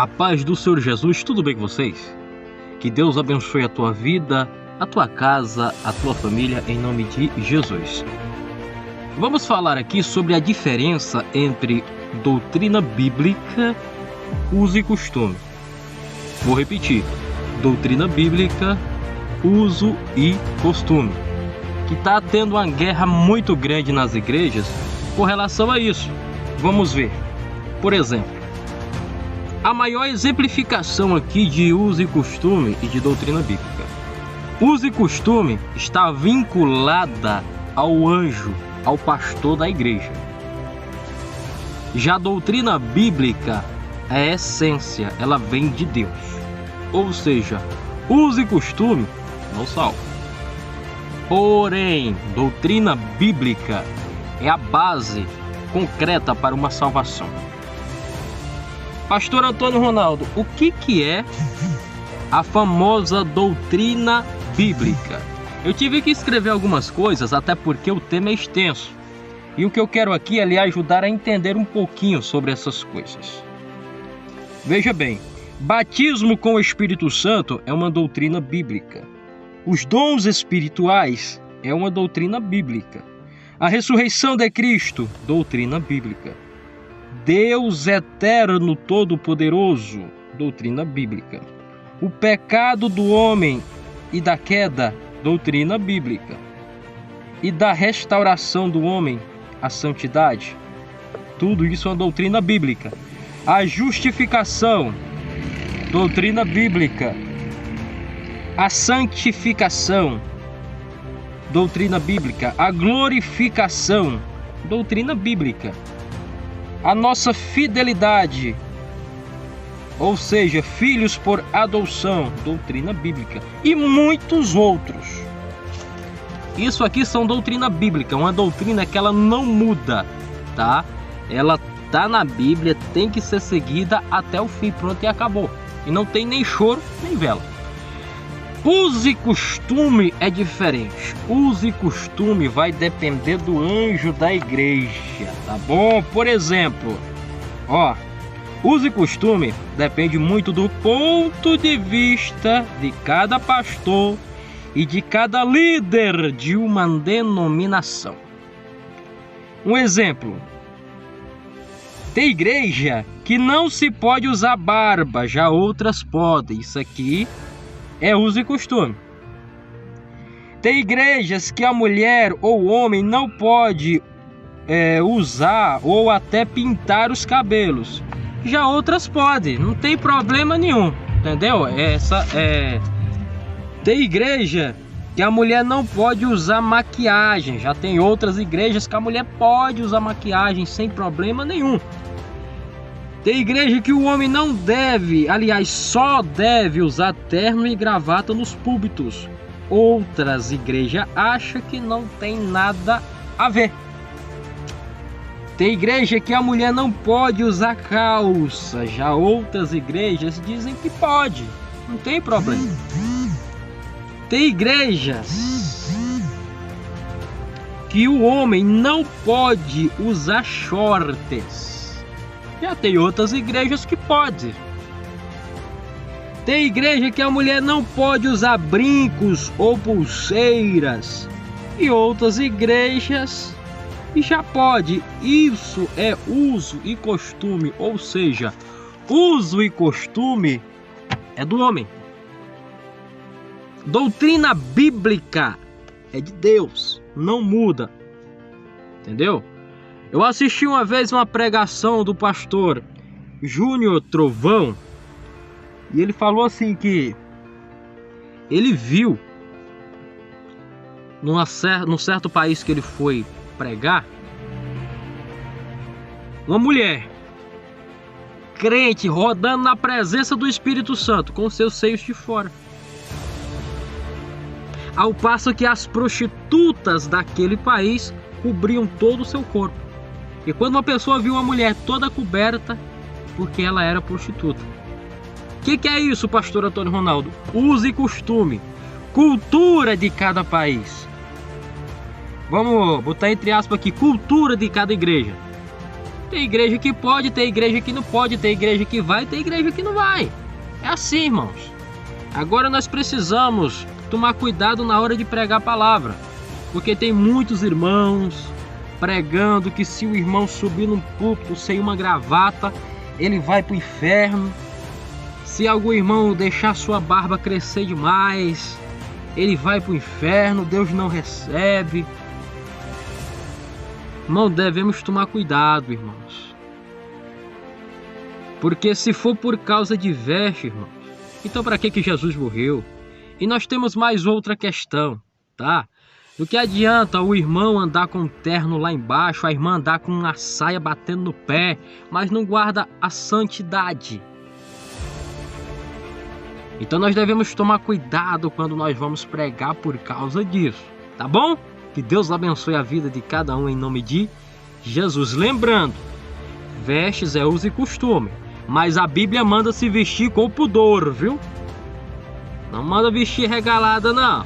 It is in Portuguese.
A paz do Senhor Jesus, tudo bem com vocês? Que Deus abençoe a tua vida, a tua casa, a tua família, em nome de Jesus. Vamos falar aqui sobre a diferença entre doutrina bíblica, uso e costume. Vou repetir, doutrina bíblica, uso e costume. Que está tendo uma guerra muito grande nas igrejas com relação a isso. Vamos ver. Por exemplo, a maior exemplificação aqui de uso e costume e de doutrina bíblica. Uso e costume está vinculada ao anjo, ao pastor da igreja. Já a doutrina bíblica é a essência, ela vem de Deus. Ou seja, uso e costume não salva. Porém, doutrina bíblica é a base concreta para uma salvação. Pastor Antônio Ronaldo, o que é a famosa doutrina bíblica? Eu tive que escrever algumas coisas, até porque o tema é extenso. E o que eu quero aqui é lhe ajudar a entender um pouquinho sobre essas coisas. Veja bem, batismo com o Espírito Santo é uma doutrina bíblica. Os dons espirituais é uma doutrina bíblica. A ressurreição de Cristo, doutrina bíblica. Deus eterno todo-poderoso, doutrina bíblica. O pecado do homem e da queda, doutrina bíblica. E da restauração do homem, a santidade, tudo isso é uma doutrina bíblica. A justificação, doutrina bíblica. A santificação, doutrina bíblica. A glorificação, doutrina bíblica. A nossa fidelidade, ou seja, filhos por adoção, doutrina bíblica, e muitos outros. Isso aqui são doutrina bíblica, uma doutrina que ela não muda, tá? Ela tá na Bíblia, tem que ser seguida até o fim, pronto, e acabou. E não tem nem choro, nem vela. Uso e costume é diferente. Uso e costume vai depender do anjo da igreja, tá bom? Por exemplo, uso e costume depende muito do ponto de vista de cada pastor e de cada líder de uma denominação. Um exemplo: tem igreja que não se pode usar barba, já outras podem. Isso aqui é uso e costume. Tem igrejas que a mulher ou o homem não pode usar ou até pintar os cabelos. Já outras podem, não tem problema nenhum, entendeu? Tem igreja que a mulher não pode usar maquiagem. Já tem outras igrejas que a mulher pode usar maquiagem sem problema nenhum. Tem igreja que o homem não deve, aliás, só deve usar terno e gravata nos púlpitos. Outras igrejas acham que não tem nada a ver. Tem igreja que a mulher não pode usar calça. Já outras igrejas dizem que pode, não tem problema. Tem igrejas que o homem não pode usar shorts. Já tem outras igrejas que pode. Tem igreja que a mulher não pode usar brincos ou pulseiras. E outras igrejas já pode. Isso é uso e costume. Ou seja, uso e costume é do homem. Doutrina bíblica é de Deus. Não muda. Entendeu? Eu assisti uma vez uma pregação do pastor Júnior Trovão, e ele falou assim que ele viu num certo país que ele foi pregar, uma mulher crente rodando na presença do Espírito Santo com seus seios de fora, ao passo que as prostitutas daquele país cobriam todo o seu corpo. E quando uma pessoa viu uma mulher toda coberta, porque ela era prostituta. O que é isso, pastor Antônio Ronaldo? Uso e costume, cultura de cada país. Vamos botar entre aspas aqui, cultura de cada igreja. Tem igreja que pode, tem igreja que não pode, tem igreja que vai, tem igreja que não vai. É assim, irmãos. Agora nós precisamos tomar cuidado na hora de pregar a palavra, porque tem muitos irmãos pregando que se o irmão subir num púlpito sem uma gravata, ele vai para o inferno. Se algum irmão deixar sua barba crescer demais, ele vai para o inferno, Deus não recebe. Irmão, devemos tomar cuidado, irmãos. Porque se for por causa de veste, irmãos, então para que Jesus morreu? E nós temos mais outra questão, tá? Do que adianta o irmão andar com um terno lá embaixo, a irmã andar com uma saia batendo no pé, mas não guarda a santidade. Então nós devemos tomar cuidado quando nós vamos pregar por causa disso, tá bom? Que Deus abençoe a vida de cada um em nome de Jesus. Lembrando, vestes é uso e costume, mas a Bíblia manda se vestir com pudor, viu? Não manda vestir regalada, não.